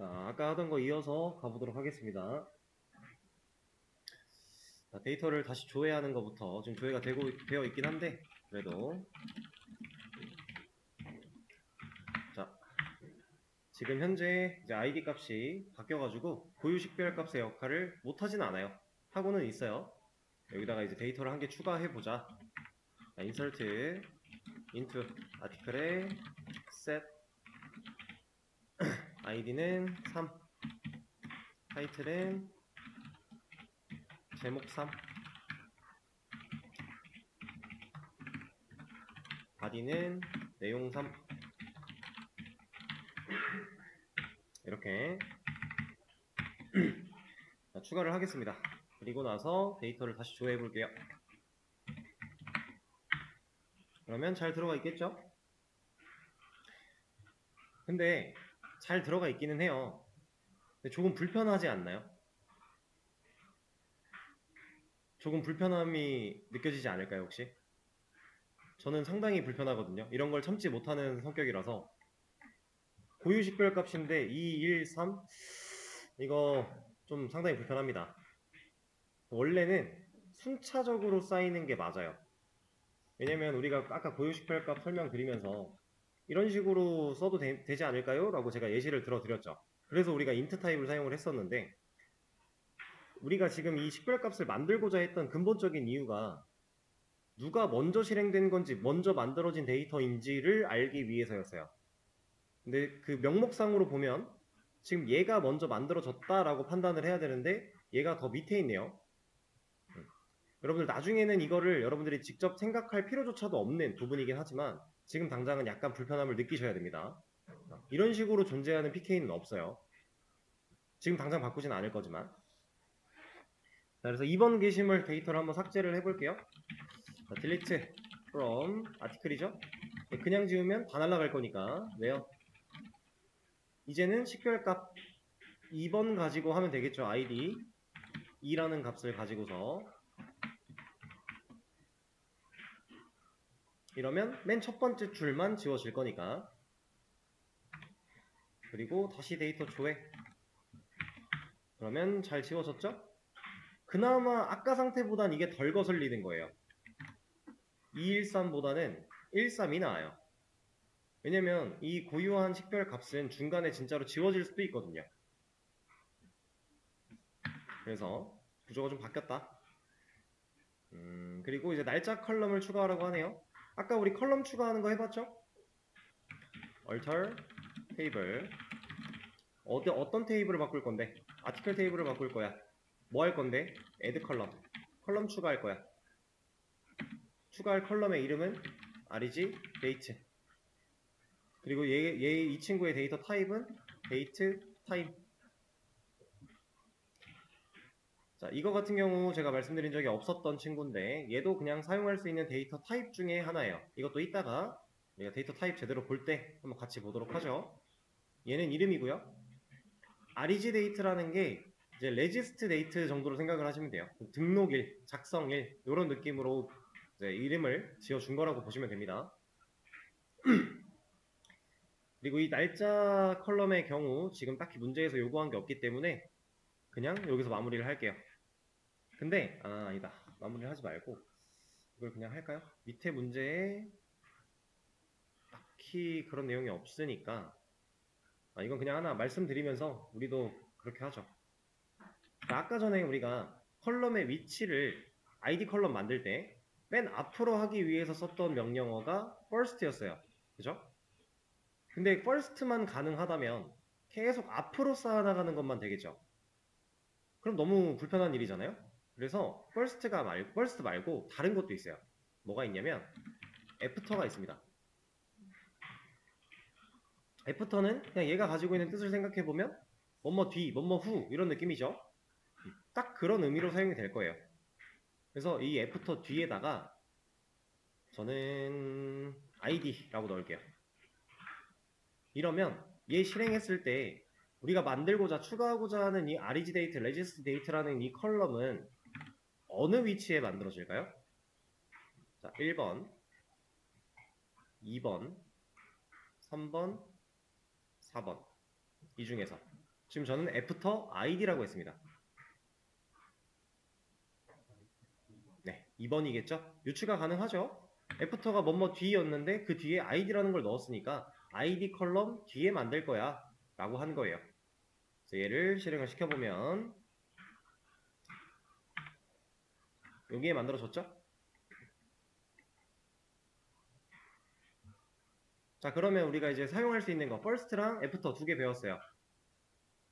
자, 아까 하던 거 이어서 가보도록 하겠습니다. 자, 데이터를 다시 조회하는 것부터 지금 조회가 되어 있긴 한데 그래도 자, 지금 현재 이제 ID 값이 바뀌어가지고 고유 식별 값의 역할을 못하진 않아요. 하고는 있어요. 여기다가 이제 데이터를 한 개 추가해보자. 자, insert into article에 set id는 3, 타이틀은 제목 3, body는 내용 3. 이렇게 자, 추가를 하겠습니다. 그리고 나서 데이터를 다시 조회해 볼게요. 그러면 잘 들어가 있겠죠? 근데 잘 들어가 있기는 해요. 근데 조금 불편하지 않나요? 조금 불편함이 느껴지지 않을까요, 혹시? 저는 상당히 불편하거든요. 이런 걸 참지 못하는 성격이라서. 고유 식별 값인데 2, 1, 3 이거 좀 상당히 불편합니다. 원래는 순차적으로 쌓이는 게 맞아요. 왜냐면 우리가 아까 고유 식별 값 설명드리면서 이런 식으로 써도 되지 않을까요? 라고 제가 예시를 들어드렸죠. 그래서 우리가 int 타입을 사용을 했었는데 우리가 지금 이 식별값을 만들고자 했던 근본적인 이유가 누가 먼저 실행된 건지 먼저 만들어진 데이터인지를 알기 위해서였어요. 근데 그 명목상으로 보면 지금 얘가 먼저 만들어졌다라고 판단을 해야 되는데 얘가 더 밑에 있네요. 여러분들 나중에는 이거를 여러분들이 직접 생각할 필요조차도 없는 부분이긴 하지만 지금 당장은 약간 불편함을 느끼셔야 됩니다. 이런 식으로 존재하는 PK는 없어요. 지금 당장 바꾸진 않을 거지만. 자, 그래서 2번 게시물 데이터를 한번 삭제를 해볼게요. 자, delete from article이죠. 그냥 지우면 다 날아갈 거니까 왜요? 이제는 식별값 2번 가지고 하면 되겠죠. id 2라는 값을 가지고서 이러면 맨 첫 번째 줄만 지워질 거니까. 그리고 다시 데이터 조회. 그러면 잘 지워졌죠? 그나마 아까 상태보단 이게 덜 거슬리는 거예요. 213보다는 13이 나아요. 왜냐면 이 고유한 식별 값은 중간에 진짜로 지워질 수도 있거든요. 그래서 구조가 좀 바뀌었다. 그리고 이제 날짜 컬럼을 추가하라고 하네요. 아까 우리 컬럼 추가하는 거 해봤죠? alter table. 어떤 테이블을 바꿀 건데? 아티클 테이블을 바꿀 거야. 뭐 할 건데? add 컬럼. 컬럼 추가할 거야. 추가할 컬럼의 이름은 reg date. 그리고 이 친구의 데이터 타입은 date 타입. 자, 이거 같은 경우 제가 말씀드린 적이 없었던 친구인데 얘도 그냥 사용할 수 있는 데이터 타입 중에 하나예요. 이것도 이따가 우리가 데이터 타입 제대로 볼 때 한번 같이 보도록 하죠. 얘는 이름이고요. reg date라는 게 이제 레지스트 데이트 정도로 생각을 하시면 돼요. 등록일, 작성일 이런 느낌으로 이제 이름을 지어준 거라고 보시면 됩니다. 그리고 이 날짜 컬럼의 경우 지금 딱히 문제에서 요구한 게 없기 때문에 그냥 여기서 마무리를 할게요. 근데 아니다. 마무리를 하지 말고 이걸 그냥 할까요? 밑에 문제에 딱히 그런 내용이 없으니까 이건 그냥 하나 말씀드리면서 우리도 그렇게 하죠. 아까 전에 우리가 컬럼의 위치를 ID 컬럼 만들 때 맨 앞으로 하기 위해서 썼던 명령어가 first였어요. 그죠? 근데 first만 가능하다면 계속 앞으로 쌓아나가는 것만 되겠죠. 그럼 너무 불편한 일이잖아요. 그래서 first 말고 다른 것도 있어요. 뭐가 있냐면 after가 있습니다. after는 그냥 얘가 가지고 있는 뜻을 생각해보면 뭐뭐 뒤, 뭐뭐 후 이런 느낌이죠. 딱 그런 의미로 사용이 될 거예요. 그래서 이 after 뒤에다가 저는 id라고 넣을게요. 이러면 얘 실행했을 때 우리가 만들고자 추가하고자 하는 이 reg date, regist date라는 이 컬럼은 어느 위치에 만들어질까요? 자, 1번, 2번, 3번, 4번 이 중에서 지금 저는 애프터 id라고 했습니다. 네, 2번이겠죠? 유추가 가능하죠? 애프터가 뭐뭐 뒤였는데 그 뒤에 id라는 걸 넣었으니까 id 컬럼 뒤에 만들 거야 라고 한 거예요. 그래서 얘를 실행을 시켜보면 여기에 만들어졌죠? 자, 그러면 우리가 이제 사용할 수 있는 거 first랑 애프터 두 개 배웠어요.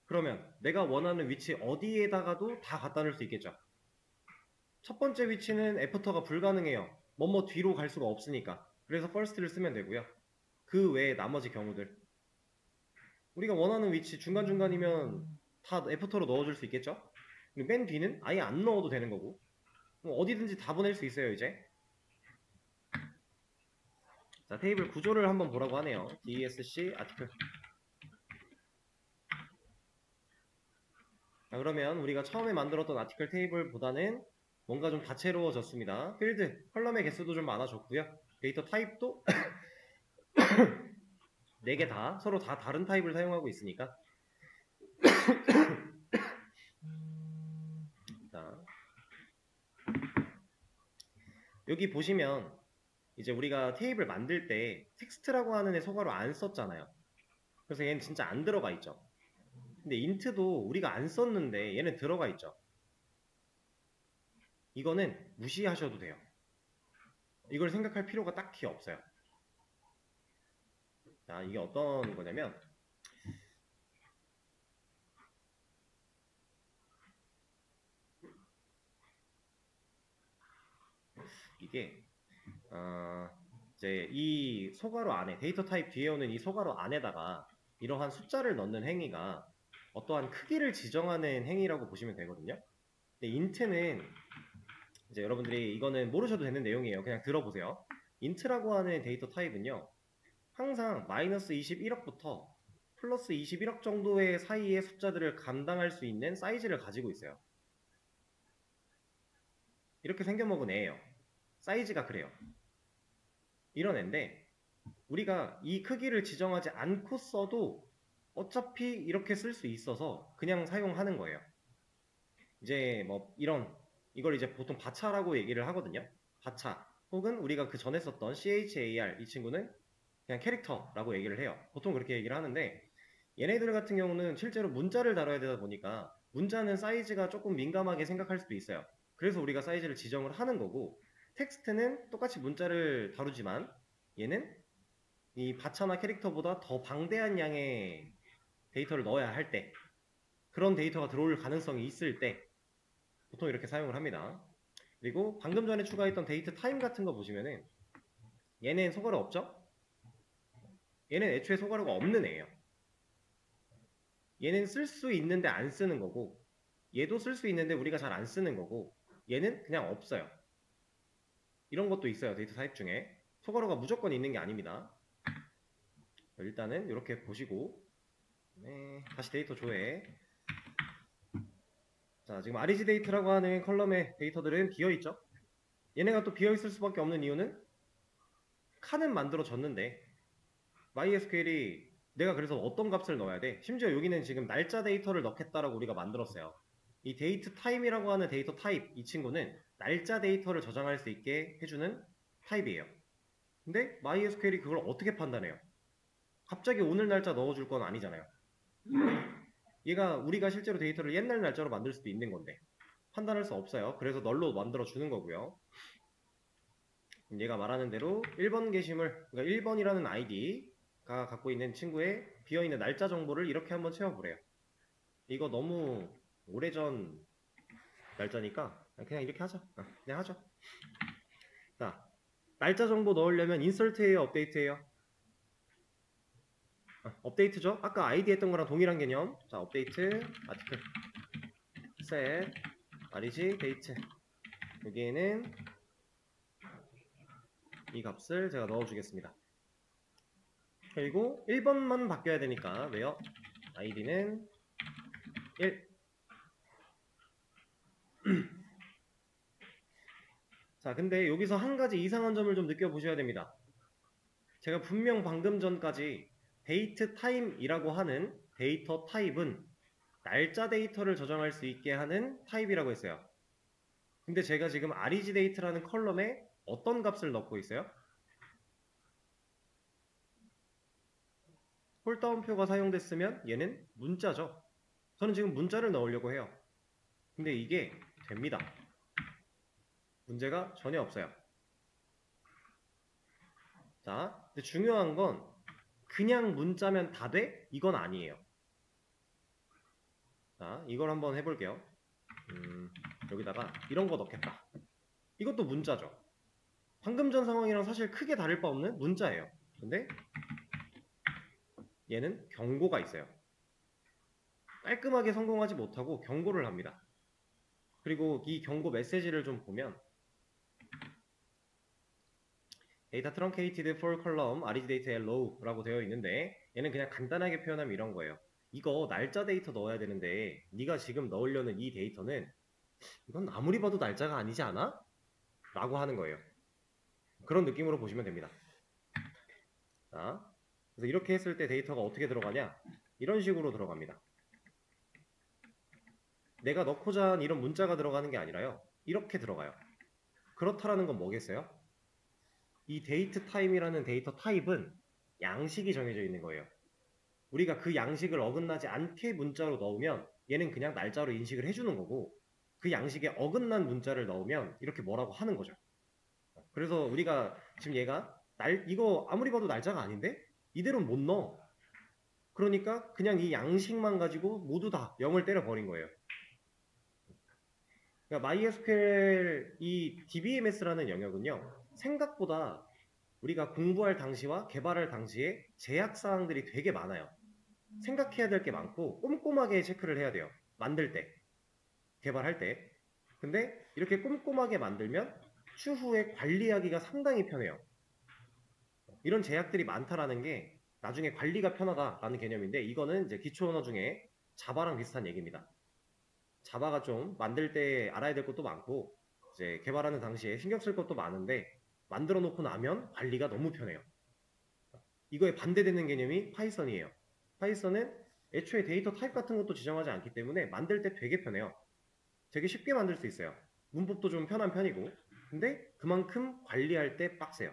그러면 내가 원하는 위치 어디에다가도 다 갖다 놓을 수 있겠죠? 첫 번째 위치는 애프터가 불가능해요. 뭐뭐 뒤로 갈 수가 없으니까. 그래서 first를 쓰면 되고요. 그 외에 나머지 경우들 우리가 원하는 위치 중간중간이면 다 애프터로 넣어줄 수 있겠죠? 그리고 맨 뒤는 아예 안 넣어도 되는 거고 어디든지 다 보낼 수 있어요 이제. 자, 테이블 구조를 한번 보라고 하네요. DSC 아티클. 자, 그러면 우리가 처음에 만들었던 아티클 테이블보다는 뭔가 좀 다채로워졌습니다. 필드, 컬럼의 개수도 좀 많아졌고요. 데이터 타입도 4개 다 서로 다 다른 타입을 사용하고 있으니까. 자, 여기 보시면 이제 우리가 테이블 만들 때 텍스트라고 하는 애 소괄호 안 썼잖아요. 그래서 얘는 진짜 안 들어가 있죠. 근데 인트도 우리가 안 썼는데 얘는 들어가 있죠. 이거는 무시하셔도 돼요. 이걸 생각할 필요가 딱히 없어요. 자, 이게 어떤 거냐면 이게 이제 이 소괄호 안에 데이터 타입 뒤에 오는 이 소괄호 안에다가 이러한 숫자를 넣는 행위가 어떠한 크기를 지정하는 행위라고 보시면 되거든요. 근데 인트는 이제 여러분들이 이거는 모르셔도 되는 내용이에요. 그냥 들어보세요. 인트라고 하는 데이터 타입은요. 항상 마이너스 21억부터 플러스 21억 정도의 사이의 숫자들을 감당할 수 있는 사이즈를 가지고 있어요. 이렇게 생겨먹은 애예요. 사이즈가 그래요. 이런 애인데 우리가 이 크기를 지정하지 않고 써도 어차피 이렇게 쓸 수 있어서 그냥 사용하는 거예요. 이제 뭐 이걸 이제 보통 바차라고 얘기를 하거든요. 바차 혹은 우리가 그 전에 썼던 char 이 친구는 그냥 캐릭터라고 얘기를 해요. 보통 그렇게 얘기를 하는데 얘네들 같은 경우는 실제로 문자를 다뤄야 되다 보니까 문자는 사이즈가 조금 민감하게 생각할 수도 있어요. 그래서 우리가 사이즈를 지정을 하는 거고 텍스트는 똑같이 문자를 다루지만 얘는 이 바차나 캐릭터보다 더 방대한 양의 데이터를 넣어야 할 때 그런 데이터가 들어올 가능성이 있을 때 보통 이렇게 사용을 합니다. 그리고 방금 전에 추가했던 데이트 타임 같은 거 보시면은 얘는 소괄호 없죠? 얘는 애초에 소괄호가 없는 애예요. 얘는 쓸 수 있는데 안 쓰는 거고 얘도 쓸 수 있는데 우리가 잘 안 쓰는 거고 얘는 그냥 없어요. 이런 것도 있어요. 데이터 타입 중에 소괄호가 무조건 있는 게 아닙니다. 일단은 이렇게 보시고 네, 다시 데이터 조회. 자, 지금 REG 데이터라고 하는 컬럼의 데이터들은 비어있죠? 얘네가 또 비어있을 수밖에 없는 이유는 칸은 만들어졌는데 MySQL이 내가 그래서 어떤 값을 넣어야 돼? 심지어 여기는 지금 날짜 데이터를 넣겠다라고 우리가 만들었어요. 이 데이트 타임이라고 하는 데이터 타입 이 친구는 날짜 데이터를 저장할 수 있게 해주는 타입이에요. 근데 MySQL이 그걸 어떻게 판단해요? 갑자기 오늘 날짜 넣어줄 건 아니잖아요. 얘가 우리가 실제로 데이터를 옛날 날짜로 만들 수도 있는 건데 판단할 수 없어요. 그래서 널로 만들어 주는 거고요. 얘가 말하는 대로 1번 게시물, 그러니까 1번이라는 아이디가 갖고 있는 친구의 비어있는 날짜 정보를 이렇게 한번 채워보래요. 이거 너무 오래전 날짜니까 그냥 이렇게 하자. 그냥 하죠. 자, 날짜 정보 넣으려면 인설트예요, 업데이트예요? 업데이트죠? 아까 아이디 했던 거랑 동일한 개념. 자, 업데이트, 아티클, 셋, REG, 데이트. 여기에는 이 값을 제가 넣어주겠습니다. 그리고 1번만 바뀌어야 되니까 왜요? id는 1. 자, 근데 여기서 한 가지 이상한 점을 좀 느껴보셔야 됩니다. 제가 분명 방금 전까지 데이트 타임이라고 하는 데이터 타입은 날짜 데이터를 저장할 수 있게 하는 타입이라고 했어요. 근데 제가 지금 REGDate라는 컬럼에 어떤 값을 넣고 있어요? 홀다운표가 사용됐으면 얘는 문자죠. 저는 지금 문자를 넣으려고 해요. 근데 이게 됩니다. 문제가 전혀 없어요. 자, 근데 중요한 건 그냥 문자면 다 돼? 이건 아니에요. 자, 이걸 한번 해볼게요. 여기다가 이런 거 넣겠다. 이것도 문자죠. 방금 전 상황이랑 사실 크게 다를 바 없는 문자예요. 근데 얘는 경고가 있어요. 깔끔하게 성공하지 못하고 경고를 합니다. 그리고 이 경고 메시지를 좀 보면 데이터 truncated for column REGDate low 라고 되어 있는데 얘는 그냥 간단하게 표현하면 이런 거예요. 이거 날짜 데이터 넣어야 되는데 네가 지금 넣으려는 이 데이터는 이건 아무리 봐도 날짜가 아니지 않아? 라고 하는 거예요. 그런 느낌으로 보시면 됩니다. 자, 그래서 이렇게 했을 때 데이터가 어떻게 들어가냐? 이런 식으로 들어갑니다. 내가 넣고자 한 이런 문자가 들어가는 게 아니라요. 이렇게 들어가요. 그렇다라는 건 뭐겠어요? 이 데이트 타임이라는 데이터 타입은 양식이 정해져 있는 거예요. 우리가 그 양식을 어긋나지 않게 문자로 넣으면 얘는 그냥 날짜로 인식을 해주는 거고 그 양식에 어긋난 문자를 넣으면 이렇게 뭐라고 하는 거죠. 그래서 우리가 지금 얘가 이거 아무리 봐도 날짜가 아닌데? 이대로는 못 넣어. 그러니까 그냥 이 양식만 가지고 모두 다 0을 때려버린 거예요. 그러니까 MySQL 이 DBMS라는 영역은요. 생각보다 우리가 공부할 당시와 개발할 당시에 제약사항들이 되게 많아요. 생각해야 될 게 많고 꼼꼼하게 체크를 해야 돼요. 만들 때, 개발할 때. 근데 이렇게 꼼꼼하게 만들면 추후에 관리하기가 상당히 편해요. 이런 제약들이 많다라는 게 나중에 관리가 편하다라는 개념인데 이거는 이제 기초 언어 중에 자바랑 비슷한 얘기입니다. 자바가 좀 만들 때 알아야 될 것도 많고 이제 개발하는 당시에 신경 쓸 것도 많은데 만들어 놓고 나면 관리가 너무 편해요. 이거에 반대되는 개념이 파이썬이에요. 파이썬은 애초에 데이터 타입 같은 것도 지정하지 않기 때문에 만들 때 되게 편해요. 되게 쉽게 만들 수 있어요. 문법도 좀 편한 편이고 근데 그만큼 관리할 때 빡세요.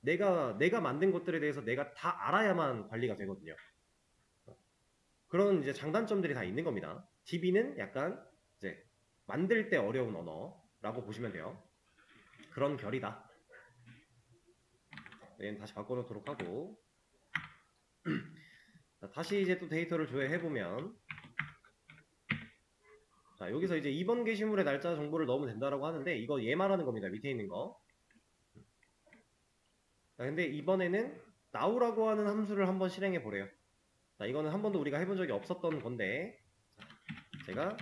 내가 만든 것들에 대해서 내가 다 알아야만 관리가 되거든요. 그런 이제 장단점들이 다 있는 겁니다. DB는 약간 이제 만들 때 어려운 언어라고 보시면 돼요. 그런 결이다. 얘는 다시 바꿔놓도록 하고 자, 다시 이제 또 데이터를 조회해보면 자, 여기서 이제 이번 게시물의 날짜 정보를 넣으면 된다라고 하는데 이거 얘 말하는 겁니다. 밑에 있는 거. 자, 근데 이번에는 now라고 하는 함수를 한번 실행해 보래요. 자, 이거는 한 번도 우리가 해본 적이 없었던 건데 자, 제가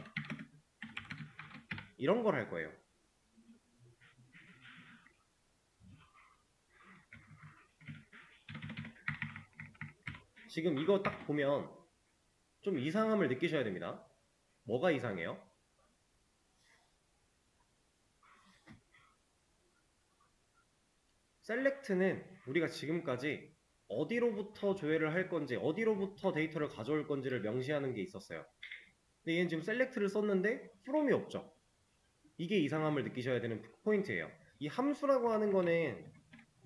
이런 걸 할 거예요. 지금 이거 딱 보면 좀 이상함을 느끼셔야 됩니다. 뭐가 이상해요? 셀렉트는 우리가 지금까지 어디로부터 조회를 할 건지 어디로부터 데이터를 가져올 건지를 명시하는 게 있었어요. 근데 얘는 지금 셀렉트를 썼는데 from이 없죠. 이게 이상함을 느끼셔야 되는 포인트예요. 이 함수라고 하는 거는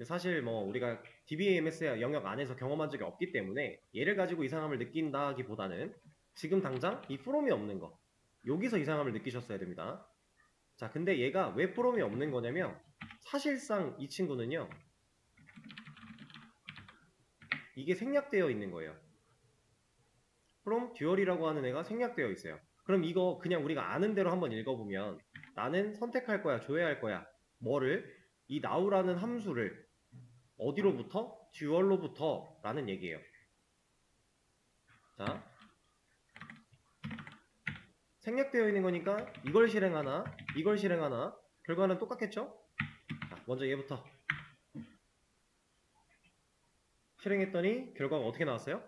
사실 뭐 우리가 DBMS 영역 안에서 경험한 적이 없기 때문에 얘를 가지고 이상함을 느낀다기보다는 지금 당장 이 from이 없는 거 여기서 이상함을 느끼셨어야 됩니다. 자, 근데 얘가 왜 from이 없는 거냐면 사실상 이 친구는요 이게 생략되어 있는 거예요. from 듀얼이라고 하는 애가 생략되어 있어요. 그럼 이거 그냥 우리가 아는 대로 한번 읽어보면 나는 선택할 거야, 조회할 거야. 뭐를? 이 now라는 함수를 어디로부터? 듀얼로부터 라는 얘기예요. 자, 생략되어 있는 거니까 이걸 실행하나 이걸 실행하나 결과는 똑같겠죠? 자, 먼저 얘부터 실행했더니 결과가 어떻게 나왔어요?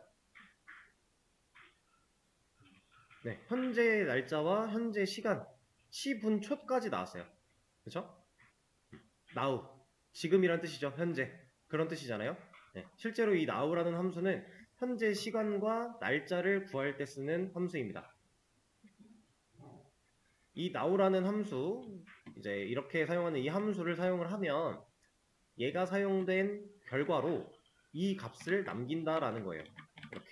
네, 현재 날짜와 현재 시간, 시분초까지 나왔어요. 그쵸? now, 지금이란 뜻이죠. 현재. 그런 뜻이잖아요. 네, 실제로 이 now라는 함수는 현재 시간과 날짜를 구할 때 쓰는 함수입니다. 이 now라는 함수, 이제 이렇게 사용하는 이 함수를 사용을 하면 얘가 사용된 결과로 이 값을 남긴다라는 거예요. 이렇게.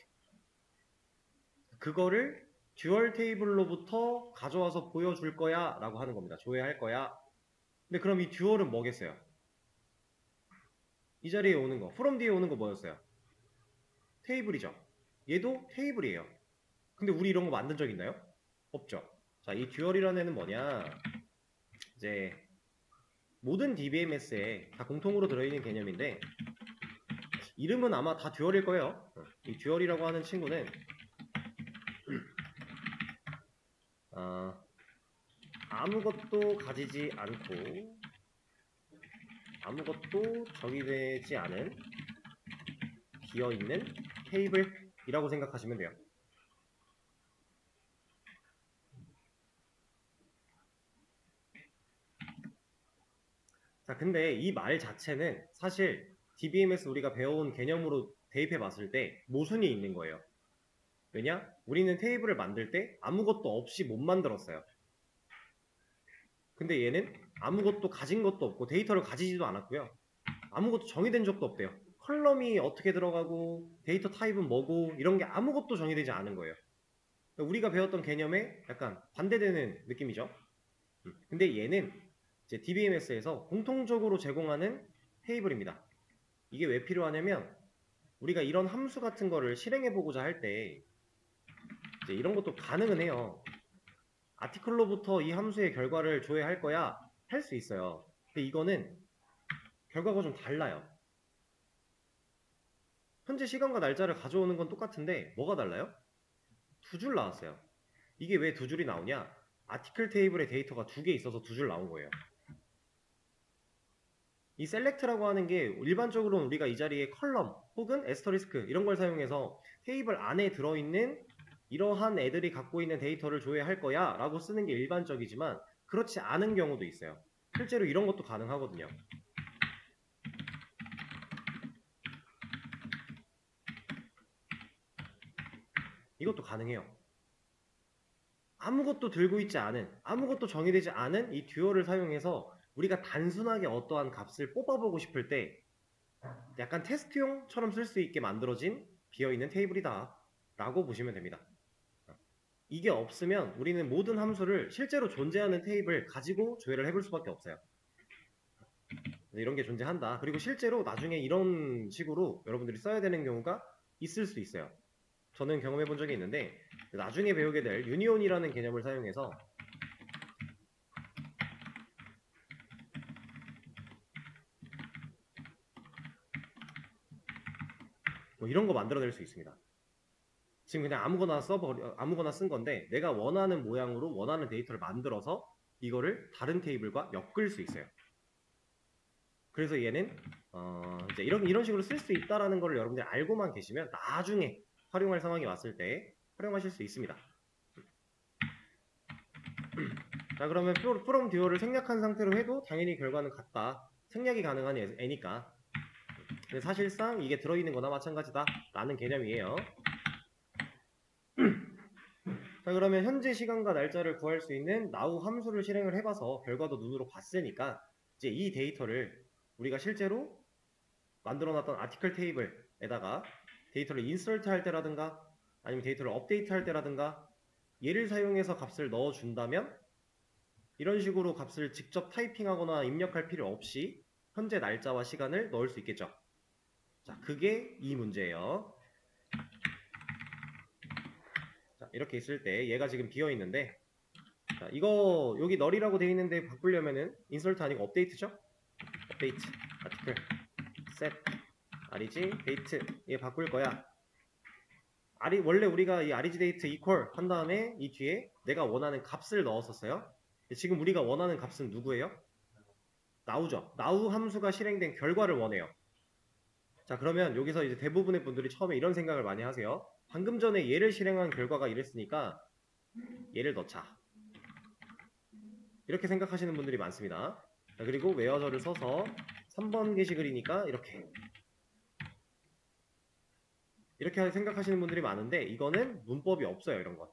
그거를 듀얼 테이블로부터 가져와서 보여줄 거야 라고 하는 겁니다. 조회할 거야. 근데 그럼 이 듀얼은 뭐겠어요? 이 자리에 오는 거, from 뒤에 오는 거 뭐였어요? 테이블이죠. 얘도 테이블이에요. 근데 우리 이런 거 만든 적 있나요? 없죠. 자, 이 듀얼이라는 애는 뭐냐? 이제 모든 DBMS에 다 공통으로 들어있는 개념인데 이름은 아마 다 듀얼일 거예요. 이 듀얼이라고 하는 친구는 아무것도 가지지 않고 아무것도 정의되지 않은 비어있는 테이블이라고 생각하시면 돼요. 자, 근데 이 말 자체는 사실 DBMS 우리가 배워온 개념으로 대입해 봤을 때 모순이 있는 거예요. 왜냐? 우리는 테이블을 만들 때 아무것도 없이 못 만들었어요. 근데 얘는 아무것도 가진 것도 없고 데이터를 가지지도 않았고요. 아무것도 정의된 적도 없대요. 컬럼이 어떻게 들어가고 데이터 타입은 뭐고 이런 게 아무것도 정의되지 않은 거예요. 우리가 배웠던 개념에 약간 반대되는 느낌이죠. 근데 얘는 이제 DBMS에서 공통적으로 제공하는 테이블입니다. 이게 왜 필요하냐면 우리가 이런 함수 같은 거를 실행해 보고자 할 때 이제 이런 것도 가능은 해요. 아티클로부터 이 함수의 결과를 조회할 거야 할 수 있어요. 근데 이거는 결과가 좀 달라요. 현재 시간과 날짜를 가져오는 건 똑같은데 뭐가 달라요? 두 줄 나왔어요. 이게 왜 두 줄이 나오냐? 아티클 테이블에 데이터가 두 개 있어서 두 줄 나온 거예요. 이 셀렉트라고 하는 게 일반적으로는 우리가 이 자리에 컬럼 혹은 에스터리스크 이런 걸 사용해서 테이블 안에 들어있는 이러한 애들이 갖고 있는 데이터를 조회할 거야 라고 쓰는 게 일반적이지만 그렇지 않은 경우도 있어요. 실제로 이런 것도 가능하거든요. 이것도 가능해요. 아무것도 들고 있지 않은, 아무것도 정의되지 않은 이 듀얼을 사용해서 우리가 단순하게 어떠한 값을 뽑아보고 싶을 때 약간 테스트용처럼 쓸 수 있게 만들어진 비어있는 테이블이다 라고 보시면 됩니다. 이게 없으면 우리는 모든 함수를 실제로 존재하는 테이블 가지고 조회를 해볼 수밖에 없어요. 이런 게 존재한다. 그리고 실제로 나중에 이런 식으로 여러분들이 써야 되는 경우가 있을 수 있어요. 저는 경험해 본 적이 있는데 나중에 배우게 될 유니온이라는 개념을 사용해서 뭐 이런 거 만들어낼 수 있습니다. 지금 그냥 아무거나 쓴 건데 내가 원하는 모양으로 원하는 데이터를 만들어서 이거를 다른 테이블과 엮을 수 있어요. 그래서 얘는 이제 이런 식으로 쓸 수 있다라는 걸 여러분들이 알고만 계시면 나중에 활용할 상황이 왔을 때 활용하실 수 있습니다. 자, 그러면 from 듀얼을 생략한 상태로 해도 당연히 결과는 같다. 생략이 가능한 애니까. 근데 사실상 이게 들어있는 거나 마찬가지다 라는 개념이에요. 자, 그러면 현재 시간과 날짜를 구할 수 있는 now 함수를 실행을 해봐서 결과도 눈으로 봤으니까 이제 이 데이터를 우리가 실제로 만들어놨던 아티클 테이블에다가 데이터를 인서트 할 때라든가 아니면 데이터를 업데이트 할 때라든가 얘를 사용해서 값을 넣어준다면 이런 식으로 값을 직접 타이핑하거나 입력할 필요 없이 현재 날짜와 시간을 넣을 수 있겠죠. 자, 그게 이 문제예요. 자, 이렇게 있을 때 얘가 지금 비어 있는데 자, 이거 여기 널이라고 되어 있는데 바꾸려면은 인서트 아니고 업데이트죠? 업데이트 아티클 set reg 데이트 얘 바꿀 거야. 원래 우리가 이 reg 데이트 equal 한 다음에 이 뒤에 내가 원하는 값을 넣었었어요. 지금 우리가 원하는 값은 누구예요? now죠. now 함수가 실행된 결과를 원해요. 자, 그러면 여기서 이제 대부분의 분들이 처음에 이런 생각을 많이 하세요. 방금 전에 얘를 실행한 결과가 이랬으니까 얘를 넣자. 이렇게 생각하시는 분들이 많습니다. 자, 그리고 where저를 써서 3번 게시글이니까 이렇게 생각하시는 분들이 많은데 이거는 문법이 없어요. 이런 건.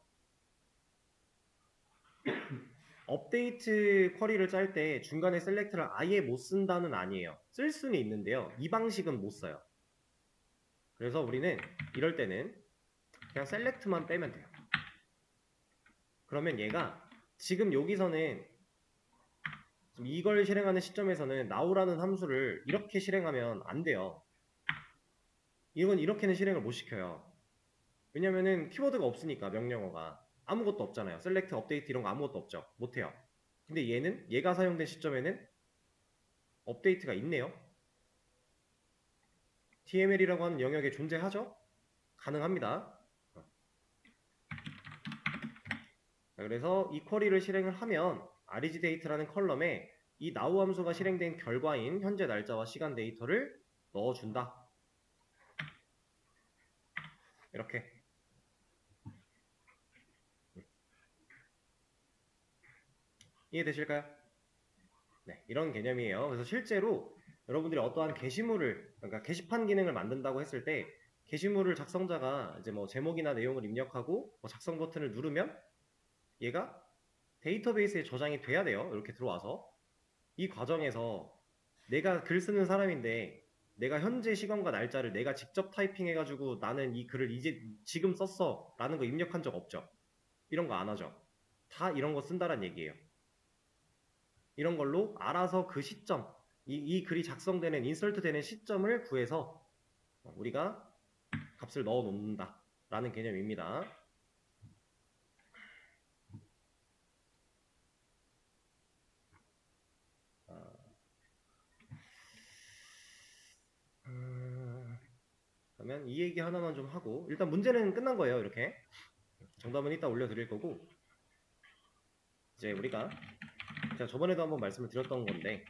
업데이트 쿼리를 짤 때 중간에 셀렉트를 아예 못 쓴다는 아니에요. 쓸 수는 있는데요. 이 방식은 못 써요. 그래서 우리는 이럴 때는 그냥 셀렉트만 빼면 돼요. 그러면 얘가 지금 여기서는 이걸 실행하는 시점에서는 now라는 함수를 이렇게 실행하면 안 돼요. 이건 이렇게는 실행을 못 시켜요. 왜냐면은 키워드가 없으니까 명령어가 아무것도 없잖아요. 셀렉트, 업데이트 이런 거 아무것도 없죠. 못해요. 근데 얘가 사용된 시점에는 업데이트가 있네요. TML이라고 하는 영역에 존재하죠? 가능합니다. 그래서 이 쿼리를 실행을 하면 REGDate라는 컬럼에 이 now 함수가 실행된 결과인 현재 날짜와 시간 데이터를 넣어준다. 이렇게. 이해되실까요? 네, 이런 개념이에요. 그래서 실제로 여러분들이 어떠한 게시물을, 그러니까 게시판 기능을 만든다고 했을 때 게시물을 작성자가 이제 뭐 제목이나 내용을 입력하고 뭐 작성 버튼을 누르면 얘가 데이터베이스에 저장이 돼야 돼요. 이렇게 들어와서 이 과정에서 내가 글 쓰는 사람인데 내가 현재 시간과 날짜를 내가 직접 타이핑해가지고 나는 이 글을 이제 지금 썼어 라는 거 입력한 적 없죠. 이런 거 안 하죠. 다 이런 거 쓴다란 얘기예요. 이런 걸로 알아서 그 시점, 이 글이 작성되는, 인설트 되는 시점을 구해서 우리가 값을 넣어 놓는다 라는 개념입니다. 그러면 이 얘기 하나만 좀 하고 일단 문제는 끝난 거예요. 이렇게 정답은 이따 올려드릴 거고 이제 우리가 제가 저번에도 한번 말씀을 드렸던 건데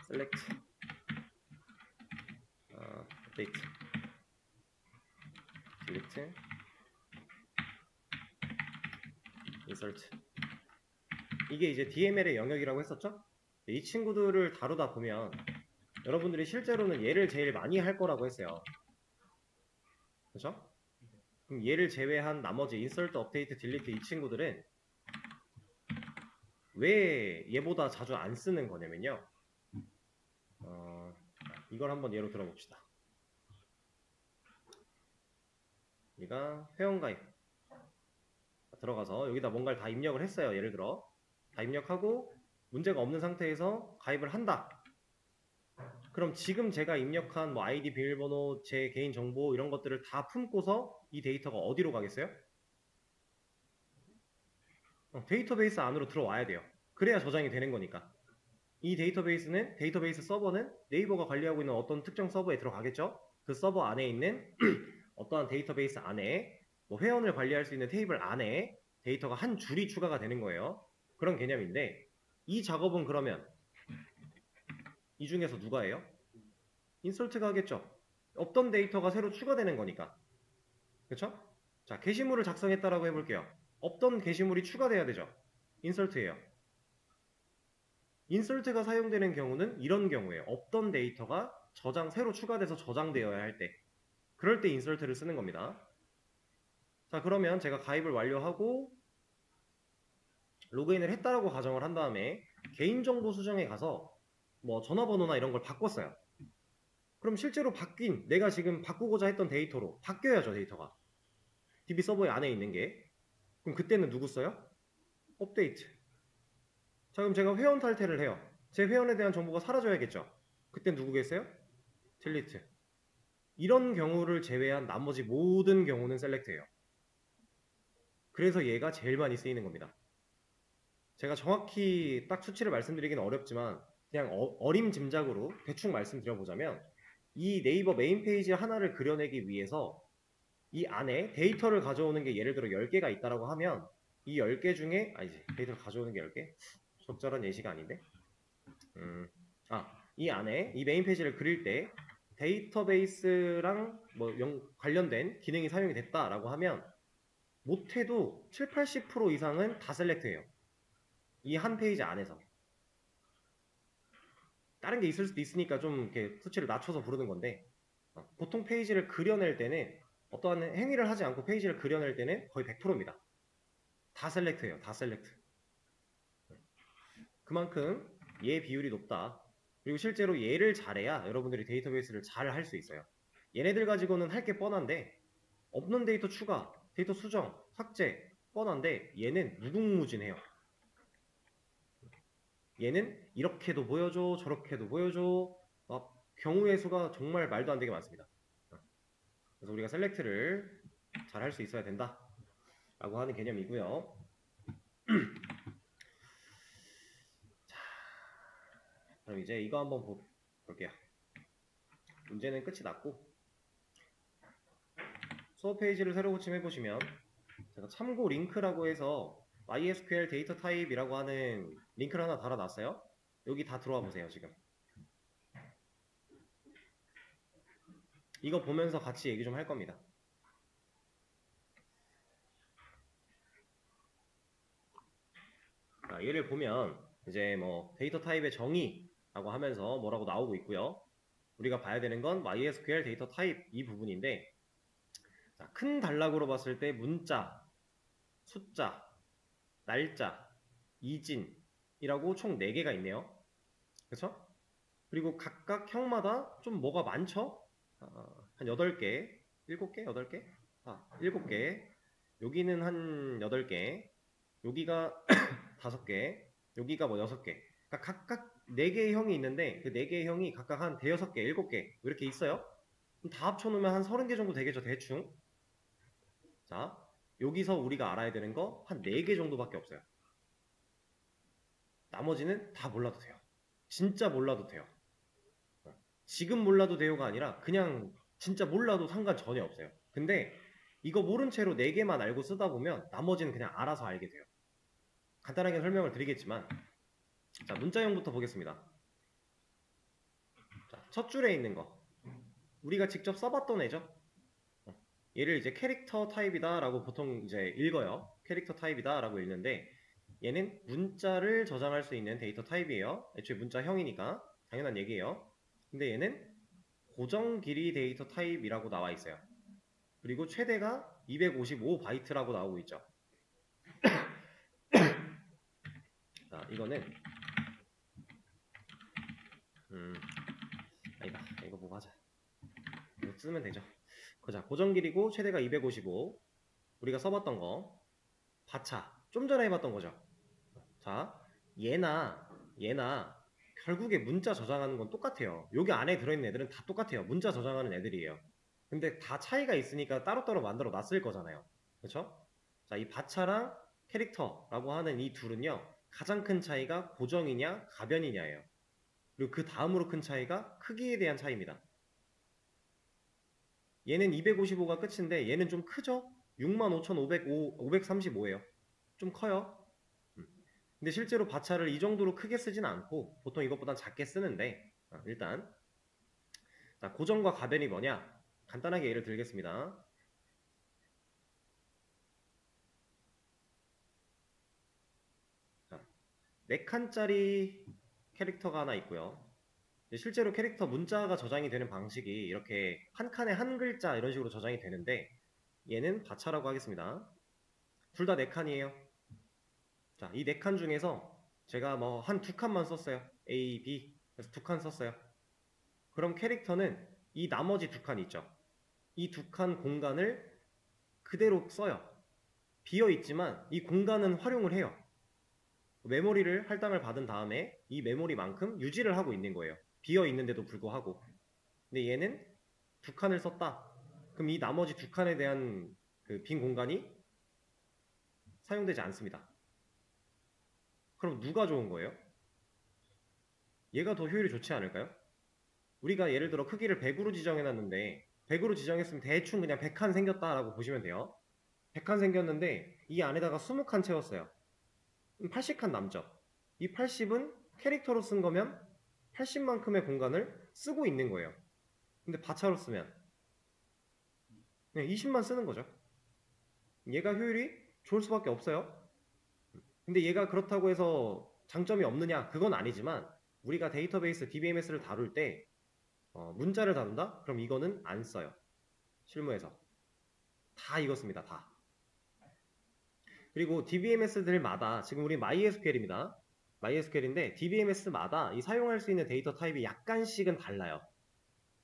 select, update, delete, insert 이게 이제 DML의 영역이라고 했었죠? 이 친구들을 다루다 보면 여러분들이 실제로는 얘를 제일 많이 할 거라고 했어요. 그렇죠? 그럼 얘를 제외한 나머지 insert, update, delete 이 친구들은 왜 얘보다 자주 안 쓰는 거냐면요. 이걸 한번 예로 들어봅시다. 우리가 회원가입 들어가서 여기다 뭔가를 다 입력을 했어요. 예를 들어 다 입력하고 문제가 없는 상태에서 가입을 한다. 그럼 지금 제가 입력한 뭐 아이디, 비밀번호, 제 개인 정보 이런 것들을 다 품고서 이 데이터가 어디로 가겠어요? 데이터베이스 안으로 들어와야 돼요. 그래야 저장이 되는 거니까. 이 데이터베이스는, 데이터베이스 서버는 네이버가 관리하고 있는 어떤 특정 서버에 들어가겠죠? 그 서버 안에 있는 어떠한 데이터베이스 안에 뭐 회원을 관리할 수 있는 테이블 안에 데이터가 한 줄이 추가가 되는 거예요. 그런 개념인데 이 작업은 그러면 이 중에서 누가 해요? 인설트가 하겠죠. 없던 데이터가 새로 추가되는 거니까. 그렇죠? 자, 게시물을 작성했다라고 해볼게요. 없던 게시물이 추가돼야 되죠. 인설트예요. 인설트가 사용되는 경우는 이런 경우에요. 없던 데이터가 새로 추가돼서 저장되어야 할 때. 그럴 때 인설트를 쓰는 겁니다. 자, 그러면 제가 가입을 완료하고 로그인을 했다라고 가정을 한 다음에 개인정보 수정에 가서 뭐 전화번호나 이런 걸 바꿨어요. 그럼 실제로 바뀐 내가 지금 바꾸고자 했던 데이터로 바뀌어야죠. 데이터가 DB 서버에 안에 있는 게. 그럼 그때는 누구 써요? 업데이트. 자, 그럼 제가 회원 탈퇴를 해요. 제 회원에 대한 정보가 사라져야겠죠. 그땐 누구겠어요? 딜리트. 이런 경우를 제외한 나머지 모든 경우는 셀렉트예요. 그래서 얘가 제일 많이 쓰이는 겁니다. 제가 정확히 딱 수치를 말씀드리기는 어렵지만 그냥 어림짐작으로 대충 말씀드려보자면 이 네이버 메인 페이지 하나를 그려내기 위해서 이 안에 데이터를 가져오는 게 예를 들어 10개가 있다라고 하면 이 10개 중에 아니지 데이터를 가져오는 게 10개? 적절한 예시가 아닌데 이 안에 이 메인 페이지를 그릴 때 데이터베이스랑 뭐 관련된 기능이 사용이 됐다라고 하면 못해도 7, 80% 이상은 다 셀렉트해요. 이 한 페이지 안에서. 다른 게 있을 수도 있으니까 좀 이렇게 수치를 낮춰서 부르는 건데 보통 페이지를 그려낼 때는 어떠한 행위를 하지 않고 페이지를 그려낼 때는 거의 100%입니다. 다 셀렉트예요. 다 셀렉트. 그만큼 얘 비율이 높다. 그리고 실제로 얘를 잘해야 여러분들이 데이터베이스를 잘 할 수 있어요. 얘네들 가지고는 할 게 뻔한데 없는 데이터 추가, 데이터 수정, 삭제 뻔한데 얘는 무궁무진해요. 얘는 이렇게도 보여줘, 저렇게도 보여줘. 막 경우의 수가 정말 말도 안 되게 많습니다. 그래서 우리가 셀렉트를 잘 할 수 있어야 된다 라고 하는 개념이고요. 자, 그럼 이제 이거 한번 볼게요. 문제는 끝이 났고 수업 페이지를 새로 고침해 보시면 제가 참고 링크라고 해서 MySQL 데이터 타입이라고 하는 링크를 하나 달아놨어요. 여기 다 들어와 보세요. 지금 이거 보면서 같이 얘기 좀 할 겁니다. 자, 얘를 보면 이제 뭐 데이터 타입의 정의라고 하면서 뭐라고 나오고 있고요. 우리가 봐야 되는 건 MySQL 데이터 타입 이 부분인데, 자, 큰 단락으로 봤을 때 문자, 숫자, 날짜, 이진이라고 총 4개가 있네요. 그쵸? 그리고 각각 형마다 좀 뭐가 많죠? 한 8개, 7개, 8개? 7개. 여기는 한 8개, 여기가 5개, 여기가 뭐 6개. 그러니까 각각 4개의 형이 있는데 그 4개의 형이 각각 한 대여섯 개, 7개 이렇게 있어요. 그럼 다 합쳐놓으면 한 30개 정도 되겠죠, 대충. 자, 여기서 우리가 알아야 되는 거 한 4개 정도밖에 없어요. 나머지는 다 몰라도 돼요. 진짜 몰라도 돼요. 지금 몰라도 돼요가 아니라 그냥 진짜 몰라도 상관 전혀 없어요. 근데 이거 모른 채로 4개만 알고 쓰다 보면 나머지는 그냥 알아서 알게 돼요. 간단하게 설명을 드리겠지만, 자, 문자형부터 보겠습니다. 자, 첫 줄에 있는 거 우리가 직접 써봤던 애죠. 얘를 이제 캐릭터 타입이다 라고 보통 이제 읽어요. 캐릭터 타입이다 라고 읽는데 얘는 문자를 저장할 수 있는 데이터 타입이에요. 애초에 문자형이니까 당연한 얘기예요. 근데 얘는 고정 길이 데이터 타입이라고 나와 있어요. 그리고 최대가 255바이트라고 나오고 있죠. 자, 이거는 아니다, 이거 뭐 하자. 이거 쓰면 되죠. 자, 고정 길이고 최대가 255. 우리가 써봤던 거 바차 좀 전에 해봤던 거죠. 자, 얘나 결국에 문자 저장하는 건 똑같아요. 여기 안에 들어있는 애들은 다 똑같아요. 문자 저장하는 애들이에요. 근데 다 차이가 있으니까 따로따로 만들어 놨을 거잖아요. 그렇죠? 자, 이 바차랑 캐릭터라고 하는 이 둘은요, 가장 큰 차이가 고정이냐 가변이냐예요. 그리고 그 다음으로 큰 차이가 크기에 대한 차이입니다. 얘는 255가 끝인데 얘는 좀 크죠? 65,535예요. 좀 커요. 근데 실제로 바차를 이 정도로 크게 쓰진 않고 보통 이것보단 작게 쓰는데, 일단 자, 고정과 가변이 뭐냐? 간단하게 예를 들겠습니다. 자, 4칸짜리 캐릭터가 하나 있고요. 실제로 캐릭터 문자가 저장이 되는 방식이 이렇게 한 칸에 한 글자 이런 식으로 저장이 되는데 얘는 바차라고 하겠습니다. 둘 다 4칸이에요. 자, 이 4칸 중에서 제가 뭐 한 2칸만 썼어요. A, B. 그래서 2칸 썼어요. 그럼 캐릭터는 이 나머지 2칸 있죠. 이 2칸 공간을 그대로 써요. 비어 있지만 이 공간은 활용을 해요. 메모리를 할당을 받은 다음에 이 메모리만큼 유지를 하고 있는 거예요. 비어 있는데도 불구하고. 근데 얘는 2칸을 썼다. 그럼 이 나머지 2칸에 대한 그 빈 공간이 사용되지 않습니다. 그럼 누가 좋은 거예요? 얘가 더 효율이 좋지 않을까요? 우리가 예를 들어 크기를 100으로 지정해놨는데 100으로 지정했으면 대충 그냥 100칸 생겼다라고 보시면 돼요. 100칸 생겼는데 이 안에다가 20칸 채웠어요. 80칸 남죠. 이 80은 캐릭터로 쓴 거면 80만큼의 공간을 쓰고 있는 거예요. 근데 바차로 쓰면 그냥 20만 쓰는 거죠. 얘가 효율이 좋을 수밖에 없어요. 근데 얘가 그렇다고 해서 장점이 없느냐? 그건 아니지만 우리가 데이터베이스 DBMS를 다룰 때 문자를 다룬다? 그럼 이거는 안 써요. 실무에서. 다 이거 씁니다. 다. 그리고 DBMS들마다 지금 우리 MySQL입니다. MySQL인데 DBMS마다 이 사용할 수 있는 데이터 타입이 약간씩은 달라요.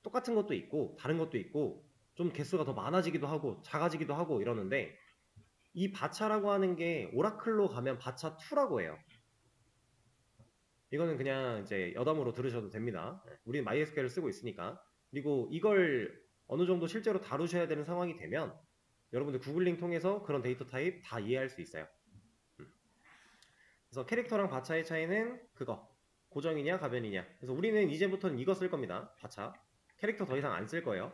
똑같은 것도 있고 다른 것도 있고 좀 개수가 더 많아지기도 하고 작아지기도 하고 이러는데 이 바차라고 하는 게 오라클로 가면 바차2라고 해요. 이거는 그냥 이제 여담으로 들으셔도 됩니다. 우리는 MySQL을 쓰고 있으니까. 그리고 이걸 어느 정도 실제로 다루셔야 되는 상황이 되면 여러분들 구글링 통해서 그런 데이터 타입 다 이해할 수 있어요. 그래서 캐릭터랑 바차의 차이는 그거. 고정이냐 가변이냐. 그래서 우리는 이제부터는 이거 쓸 겁니다. 바차. 캐릭터 더 이상 안 쓸 거예요.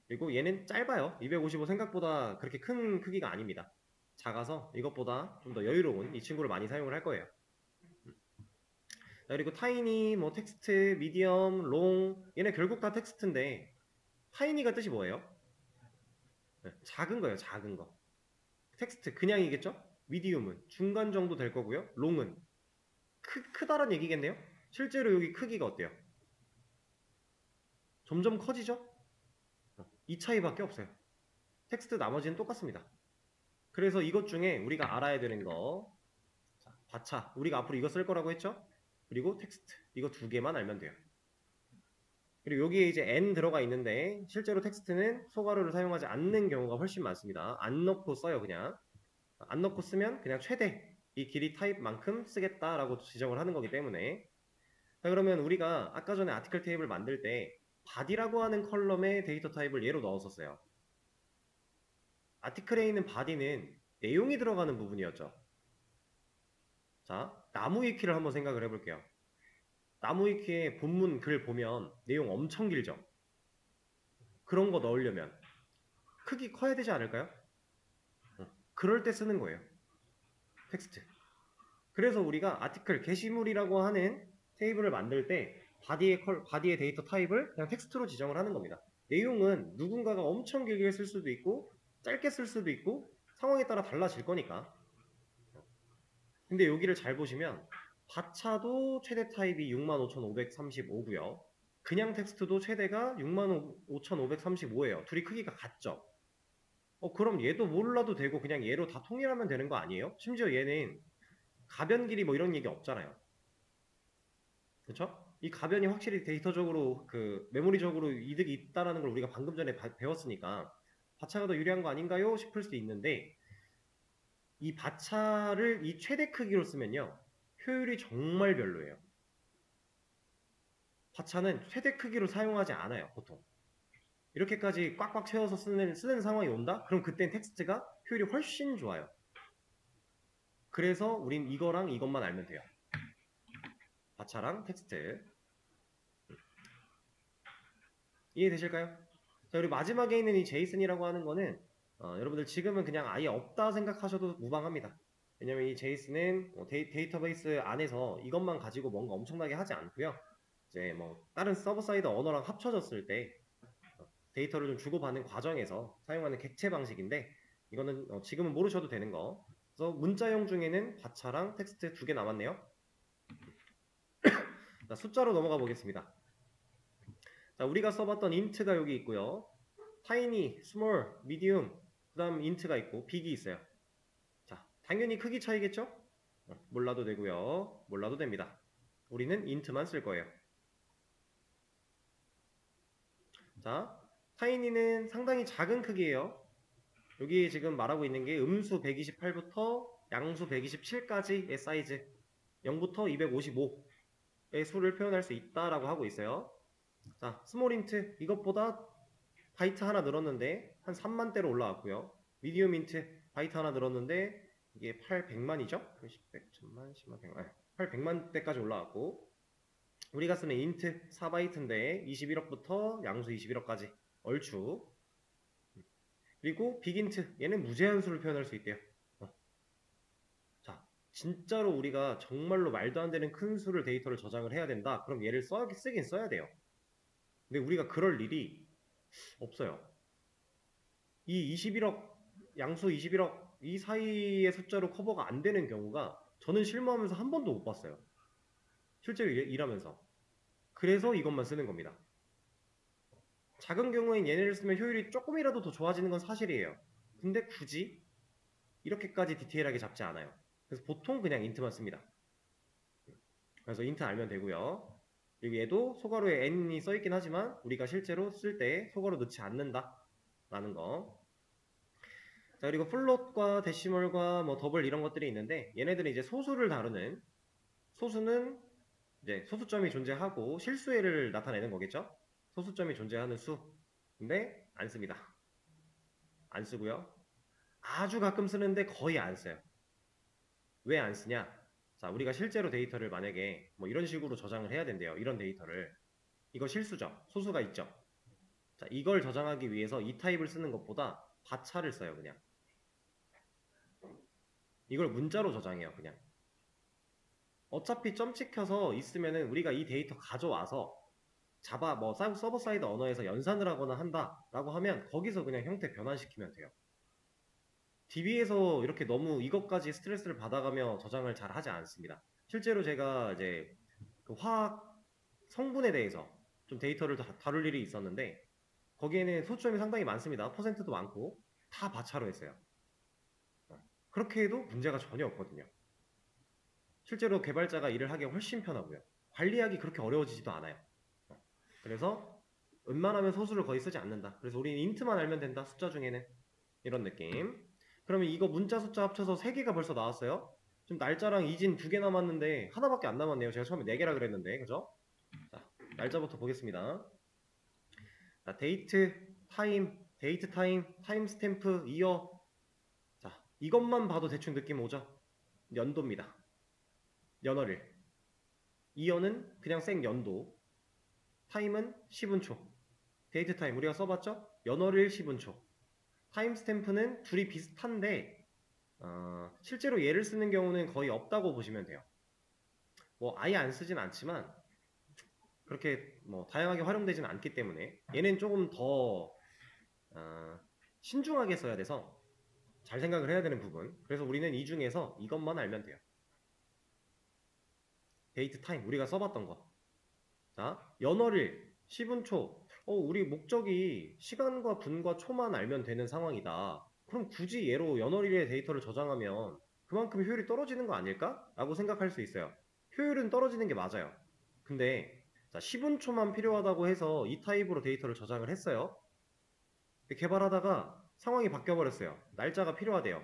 그리고 얘는 짧아요. 255 생각보다 그렇게 큰 크기가 아닙니다. 작아서 이것보다 좀 더 여유로운 이 친구를 많이 사용을 할 거예요. 그리고 타이니, 뭐 텍스트, 미디엄, 롱 얘네 결국 다 텍스트인데 타이니가 뜻이 뭐예요? 작은 거예요. 작은 거. 텍스트 그냥이겠죠? 미디움은 중간 정도 될 거고요. 롱은 크다란 얘기겠네요. 실제로 여기 크기가 어때요? 점점 커지죠? 이 차이밖에 없어요. 텍스트 나머지는 똑같습니다. 그래서 이것 중에 우리가 알아야 되는 거 바차 우리가 앞으로 이거 쓸 거라고 했죠? 그리고 텍스트 이거 두 개만 알면 돼요. 그리고 여기에 이제 n 들어가 있는데 실제로 텍스트는 소괄호를 사용하지 않는 경우가 훨씬 많습니다. 안 넣고 써요. 그냥 안 넣고 쓰면 그냥 최대 이 길이 타입만큼 쓰겠다라고 지정을 하는 거기 때문에 자 그러면 우리가 아까 전에 아티클 테이블 만들 때 body라고 하는 컬럼의 데이터 타입을 예로 넣었었어요. 아티클에 있는 body는 내용이 들어가는 부분이었죠. 자, 나무 위키를 한번 생각을 해볼게요. 나무 위키의 본문 글 보면 내용 엄청 길죠? 그런 거 넣으려면 크기 커야 되지 않을까요? 그럴 때 쓰는 거예요. 텍스트. 그래서 우리가 아티클 게시물이라고 하는 테이블을 만들 때 바디의 데이터 타입을 그냥 텍스트로 지정을 하는 겁니다. 내용은 누군가가 엄청 길게 쓸 수도 있고 짧게 쓸 수도 있고 상황에 따라 달라질 거니까. 근데 여기를 잘 보시면 바차도 최대 타입이 65,535고요. 그냥 텍스트도 최대가 65,535예요. 둘이 크기가 같죠? 그럼 얘도 몰라도 되고 그냥 얘로 다 통일하면 되는 거 아니에요? 심지어 얘는 가변 길이 뭐 이런 얘기 없잖아요. 그쵸? 이 가변이 확실히 데이터적으로 메모리적으로 이득이 있다라는 걸 우리가 방금 전에 배웠으니까 바차가 더 유리한 거 아닌가요? 싶을 수 있는데 이 바차를 이 최대 크기로 쓰면요 효율이 정말 별로예요. 바차는 최대 크기로 사용하지 않아요. 보통 이렇게까지 꽉꽉 채워서 쓰는 상황이 온다? 그럼 그땐 텍스트가 효율이 훨씬 좋아요. 그래서 우린 이거랑 이것만 알면 돼요. 바차랑 텍스트. 이해되실까요? 자, 그리고 마지막에 있는 이 제이슨이라고 하는 거는 여러분들 지금은 그냥 아예 없다 생각하셔도 무방합니다. 왜냐면 이 제이슨은 데이터베이스 안에서 이것만 가지고 뭔가 엄청나게 하지 않고요. 이제 뭐 다른 서버 사이드 언어랑 합쳐졌을 때 데이터를 좀 주고받는 과정에서 사용하는 객체 방식인데 이거는 지금은 모르셔도 되는 거. 그래서 문자형 중에는 바차랑 텍스트 두 개 남았네요. 자, 숫자로 넘어가 보겠습니다. 자, 우리가 써봤던 int가 여기 있고요. tiny, small, medium, 그 다음 int가 있고 big이 있어요. 자, 당연히 크기 차이겠죠? 몰라도 되고요. 몰라도 됩니다. 우리는 int만 쓸 거예요. 자, tiny는 상당히 작은 크기예요. 여기 지금 말하고 있는 게 음수 128부터 양수 127까지의 사이즈 0부터 255의 수를 표현할 수 있다라고 하고 있어요. 자, 스몰 인트 이것보다 바이트 하나 늘었는데 한 3만대로 올라왔고요. 미디움 인트 바이트 하나 늘었는데 이게 800만이죠? 10, 100, 1000만, 10만, 100만 800만대까지 올라왔고 우리가 쓰는 인트 4바이트인데 21억부터 양수 21억까지 얼추. 그리고 빅인트 얘는 무제한 수를 표현할 수 있대요. 자, 진짜로 우리가 정말로 말도 안 되는 큰 수를 데이터를 저장을 해야 된다. 그럼 얘를 쓰긴 써야 돼요. 근데 우리가 그럴 일이 없어요. 이 21억 양수 21억 이 사이의 숫자로 커버가 안 되는 경우가 저는 실무하면서 한 번도 못 봤어요. 실제로 일하면서. 그래서 이것만 쓰는 겁니다. 작은 경우엔 얘네를 쓰면 효율이 조금이라도 더 좋아지는 건 사실이에요. 근데 굳이 이렇게까지 디테일하게 잡지 않아요. 그래서 보통 그냥 인트만 씁니다. 그래서 int 알면 되고요. 그리고 얘도 소괄호에 n이 써있긴 하지만 우리가 실제로 쓸 때 소괄호 넣지 않는다 라는 거. 자, 그리고 플롯과 데시멀과 뭐 더블 이런 것들이 있는데 얘네들은 이제 소수를 다루는, 소수는 이제 소수점이 존재하고 실수예를 나타내는 거겠죠. 소수점이 존재하는 수. 근데 안 씁니다. 안 쓰고요. 아주 가끔 쓰는데 거의 안 써요. 왜 안 쓰냐? 자, 우리가 실제로 데이터를 만약에 뭐 이런 식으로 저장을 해야 된대요. 이런 데이터를. 이거 실수죠. 소수가 있죠. 자, 이걸 저장하기 위해서 이 타입을 쓰는 것보다 바차를 써요, 그냥. 이걸 문자로 저장해요, 그냥. 어차피 점 찍혀서 있으면은 우리가 이 데이터 가져와서 자바 뭐 서버 사이드 언어에서 연산을 하거나 한다라고 하면 거기서 그냥 형태 변환시키면 돼요. DB에서 이렇게 너무 이것까지 스트레스를 받아가며 저장을 잘 하지 않습니다. 실제로 제가 이제 그 화학 성분에 대해서 좀 데이터를 다룰 일이 있었는데 거기에는 소수점이 상당히 많습니다. 퍼센트도 많고 다 바차로 했어요. 그렇게 해도 문제가 전혀 없거든요. 실제로 개발자가 일을 하기 훨씬 편하고요. 관리하기 그렇게 어려워지지도 않아요. 그래서 웬만하면 소수를 거의 쓰지 않는다. 그래서 우리는 int만 알면 된다. 숫자 중에는. 이런 느낌. 그러면 이거 문자 숫자 합쳐서 3개가 벌써 나왔어요. 지금 날짜랑 이진 2개 남았는데 하나밖에 안 남았네요. 제가 처음에 4개라 그랬는데. 그죠? 자, 날짜부터 보겠습니다. 자, 데이트 타임, 타임 스탬프, 이어. 자, 이것만 봐도 대충 느낌 오죠? 연도입니다. 연어를. 이어는 그냥 생 연도. 타임은 10분초. 데이트 타임 우리가 써봤죠? 연어를 10분초. 타임 스탬프는 둘이 비슷한데 실제로 얘를 쓰는 경우는 거의 없다고 보시면 돼요. 뭐 아예 안 쓰진 않지만 그렇게 뭐 다양하게 활용되진 않기 때문에 얘는 조금 더 신중하게 써야 돼서 잘 생각을 해야 되는 부분. 그래서 우리는 이 중에서 이것만 알면 돼요. 데이트 타임 우리가 써봤던 거. 자, 연어를 10분초. 우리 목적이 시간과 분과 초만 알면 되는 상황이다. 그럼 굳이 얘로 연어릴의 데이터를 저장하면 그만큼 효율이 떨어지는 거 아닐까? 라고 생각할 수 있어요. 효율은 떨어지는 게 맞아요. 근데 자, 10분초만 필요하다고 해서 이 타입으로 데이터를 저장을 했어요. 개발하다가 상황이 바뀌어버렸어요. 날짜가 필요하대요.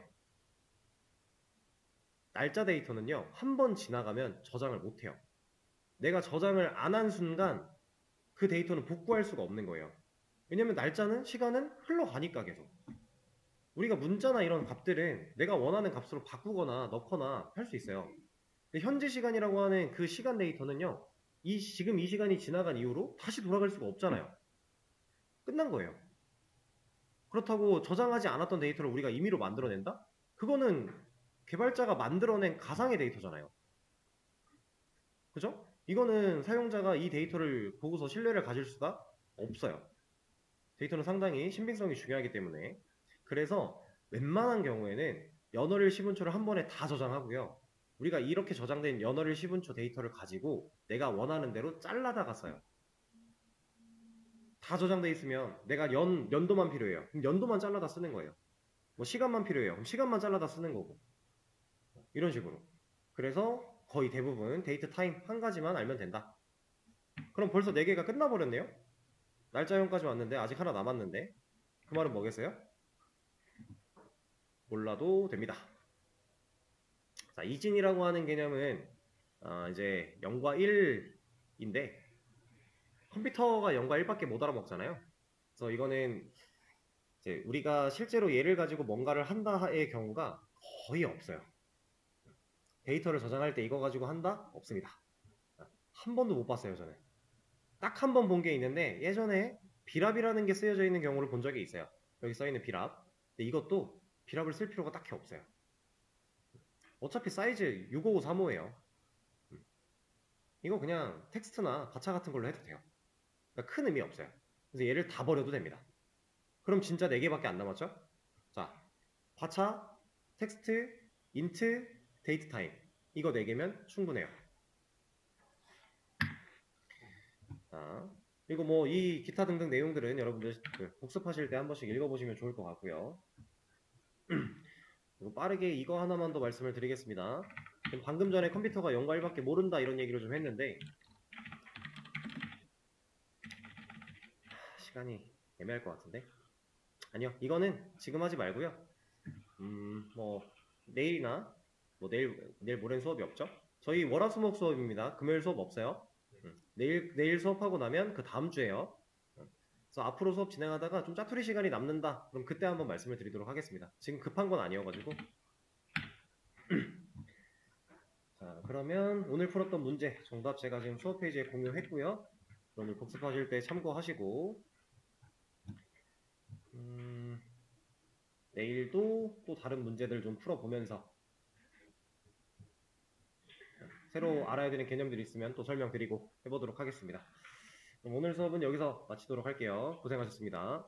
날짜 데이터는요, 한 번 지나가면 저장을 못해요. 내가 저장을 안 한 순간 그 데이터는 복구할 수가 없는 거예요. 왜냐면 날짜는 시간은 흘러가니까 계속. 우리가 문자나 이런 값들은 내가 원하는 값으로 바꾸거나 넣거나 할 수 있어요. 근데 현재 시간이라고 하는 그 시간 데이터는요. 지금 이 시간이 지나간 이후로 다시 돌아갈 수가 없잖아요. 끝난 거예요. 그렇다고 저장하지 않았던 데이터를 우리가 임의로 만들어낸다? 그거는 개발자가 만들어낸 가상의 데이터잖아요. 그죠? 이거는 사용자가 이 데이터를 보고서 신뢰를 가질 수가 없어요. 데이터는 상당히 신빙성이 중요하기 때문에. 그래서 웬만한 경우에는 연어를 10분초를 한 번에 다 저장하고요. 우리가 이렇게 저장된 연어를 10분초 데이터를 가지고 내가 원하는 대로 잘라다가 써요. 다 저장돼 있으면 내가 연도만 필요해요. 그럼 연도만 잘라다 쓰는 거예요. 뭐 시간만 필요해요. 그럼 시간만 잘라다 쓰는 거고. 이런 식으로. 그래서 거의 대부분 데이트 타임 한 가지만 알면 된다. 그럼 벌써 4개가 끝나버렸네요. 날짜형까지 왔는데 아직 하나 남았는데 그 말은 뭐겠어요? 몰라도 됩니다. 자, 이진이라고 하는 개념은 이제 0과 1인데 컴퓨터가 0과 1밖에 못 알아먹잖아요. 그래서 이거는 이제 우리가 실제로 얘를 가지고 뭔가를 한다의 경우가 거의 없어요. 데이터를 저장할 때 이거 가지고 한다? 없습니다. 한 번도 못 봤어요, 저는. 딱 한 번 본 게 있는데 예전에 비랍이라는 게 쓰여져 있는 경우를 본 적이 있어요. 여기 써있는 비랍. 근데 이것도 비랍을 쓸 필요가 딱히 없어요. 어차피 사이즈 65535예요. 이거 그냥 텍스트나 가차 같은 걸로 해도 돼요. 그러니까 큰 의미 없어요. 그래서 얘를 다 버려도 됩니다. 그럼 진짜 4개밖에 안 남았죠? 자, 가차, 텍스트, 인트, 데이트 타임. 이거 4개면 충분해요. 자, 그리고 뭐 이 기타 등등 내용들은 여러분들 복습하실 때 한 번씩 읽어보시면 좋을 것 같고요. 그리고 빠르게 이거 하나만 더 말씀을 드리겠습니다. 방금 전에 컴퓨터가 0과 1밖에 모른다 이런 얘기를 좀 했는데 시간이 애매할 것 같은데 아니요 이거는 지금 하지 말고요 뭐 내일이나 뭐 내일 모레는 수업이 없죠 저희 월화수목 수업입니다 금요일 수업 없어요 내일 수업하고 나면 그 다음 주에요 그래서 앞으로 수업 진행하다가 좀 짜투리 시간이 남는다 그럼 그때 한번 말씀을 드리도록 하겠습니다 지금 급한 건 아니어가지고 자 그러면 오늘 풀었던 문제 정답 제가 지금 수업 페이지에 공유했고요 오늘 복습하실 때 참고하시고 내일도 또 다른 문제들 좀 풀어보면서 새로 알아야 되는 개념들이 있으면 또 설명드리고 해보도록 하겠습니다. 그럼 오늘 수업은 여기서 마치도록 할게요. 고생하셨습니다.